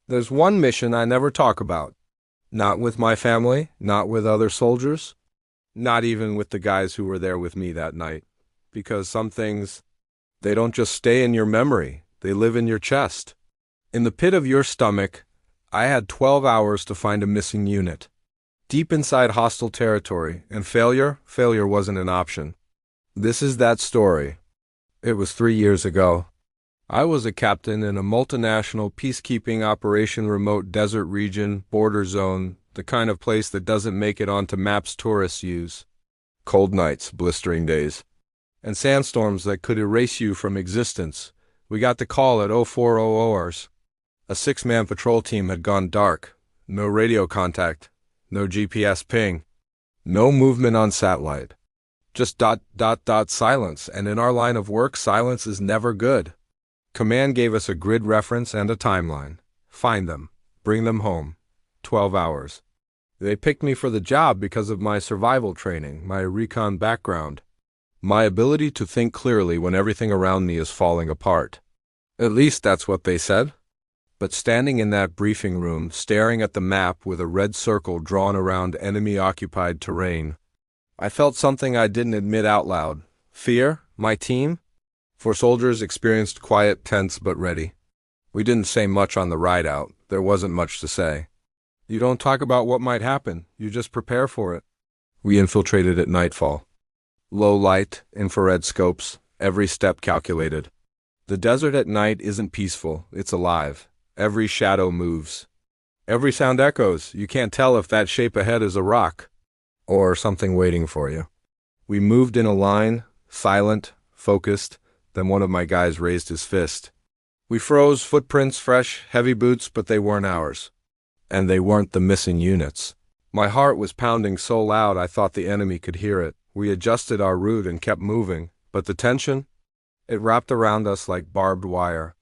There's one mission I never talk about. Not with my family, not with other soldiers, not even with the guys who were there with me that night. Because some things, they don't just stay in your memory, they live in your chest. In the pit of your stomach, I had 12 hours to find a missing unit. Deep inside hostile territory, and failure wasn't an option. This is that story. It was 3 years ago. I was a captain in a multinational peacekeeping operation, remote desert region, border zone, the kind of place that doesn't make it onto maps tourists use. Cold nights, blistering days, and sandstorms that could erase you from existence. We got the call at 0400 hours. A 6-man patrol team had gone dark. No radio contact. No GPS ping. No movement on satellite. Just ... silence, and in our line of work, silence is never good. Command gave us a grid reference and a timeline. Find them. Bring them home. 12 hours. They picked me for the job because of my survival training, my recon background, my ability to think clearly when everything around me is falling apart. At least that's what they said. But standing in that briefing room, staring at the map with a red circle drawn around enemy-occupied terrain, I felt something I didn't admit out loud. Fear? My team? For soldiers experienced, quiet, tense, but ready. We didn't say much on the ride out. There wasn't much to say. You don't talk about what might happen. You just prepare for it. We infiltrated at nightfall. Low light, infrared scopes, every step calculated. The desert at night isn't peaceful. It's alive. Every shadow moves. Every sound echoes. You can't tell if that shape ahead is a rock or something waiting for you. We moved in a line, silent, focused. Then one of my guys raised his fist. We froze, footprints fresh, heavy boots, but they weren't ours. And they weren't the missing units. My heart was pounding so loud I thought the enemy could hear it. We adjusted our route and kept moving, but the tension? It wrapped around us like barbed wire.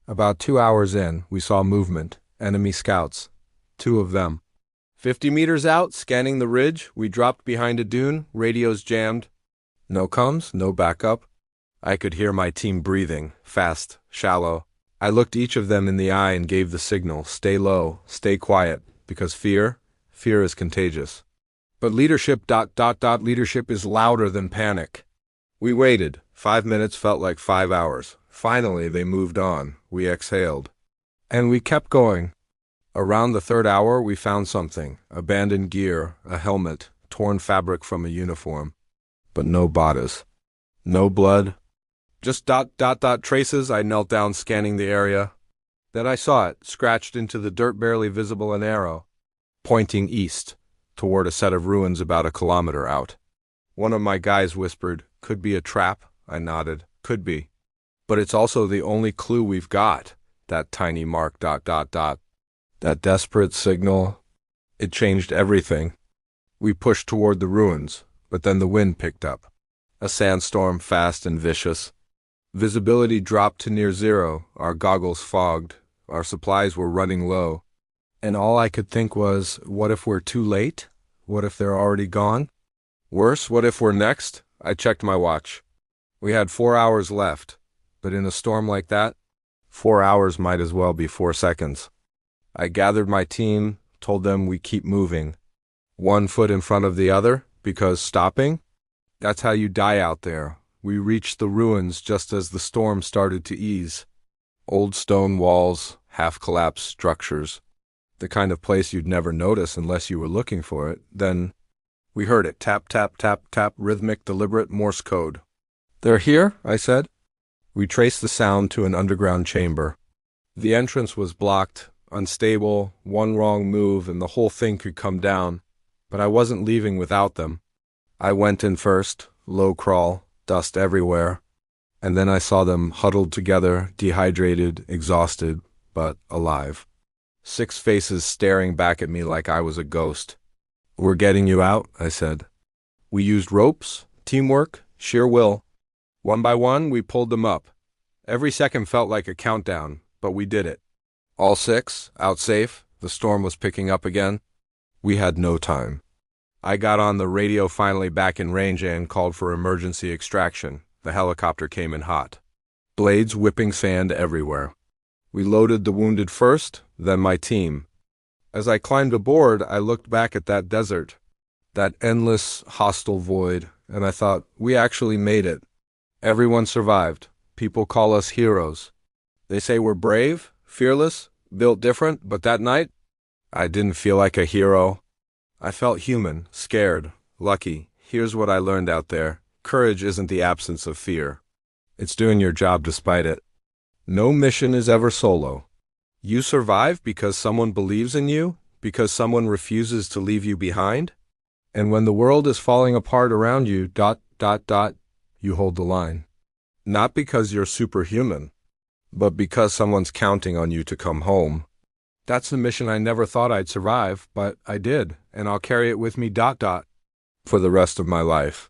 About 2 hours in, we saw movement, enemy scouts. 2 of them. 50 meters out, scanning the ridge, we dropped behind a dune, radios jammed. No comms, no backup. I could hear my team breathing, fast, shallow. I looked each of them in the eye and gave the signal, stay low, stay quiet, because fear is contagious. But leadership ... leadership is louder than panic. We waited. 5 minutes felt like 5 hours. Finally, they moved on. We exhaled. And we kept going. Around the 3rd hour, we found something. Abandoned gear, a helmet, torn fabric from a uniform. But no bodies. No blood. Just ... traces. I knelt down scanning the area. Then I saw it, scratched into the dirt, barely visible, an arrow, pointing east, toward a set of ruins about a kilometer out. One of my guys whispered, "Could be a trap." I nodded. "Could be. But it's also the only clue we've got, that tiny mark ... That desperate signal. It changed everything. We pushed toward the ruins, but then the wind picked up. A sandstorm, fast and vicious. Visibility dropped to near zero, our goggles fogged, our supplies were running low. And all I could think was, what if we're too late? What if they're already gone? Worse, what if we're next? I checked my watch. We had 4 hours left, but in a storm like that, 4 hours might as well be 4 seconds. I gathered my team, told them we keep moving. 1 foot in front of the other, because stopping? That's how you die out there. We reached the ruins just as the storm started to ease. Old stone walls, half-collapsed structures. The kind of place you'd never notice unless you were looking for it. Then we heard it, tap, tap, tap, tap, rhythmic, deliberate Morse code. "They're here," I said. We traced the sound to an underground chamber. The entrance was blocked, unstable, one wrong move and the whole thing could come down. But I wasn't leaving without them. I went in first, low crawl, dust everywhere. And then I saw them huddled together, dehydrated, exhausted, but alive. 6 faces staring back at me like I was a ghost. "We're getting you out," I said. We used ropes, teamwork, sheer will. One by one, we pulled them up. Every second felt like a countdown, but we did it. All 6, out safe. The storm was picking up again. We had no time. I got on the radio, finally back in range, and called for emergency extraction. The helicopter came in hot. Blades whipping sand everywhere. We loaded the wounded first, then my team. As I climbed aboard, I looked back at that desert, that endless, hostile void, and I thought, we actually made it. Everyone survived. People call us heroes. They say we're brave, fearless, built different, but that night, I didn't feel like a hero. I felt human, scared, lucky. Here's what I learned out there. Courage isn't the absence of fear. It's doing your job despite it. No mission is ever solo. You survive because someone believes in you, because someone refuses to leave you behind. And when the world is falling apart around you, you hold the line. Not because you're superhuman, but because someone's counting on you to come home. That's a mission I never thought I'd survive, but I did, and I'll carry it with me for the rest of my life.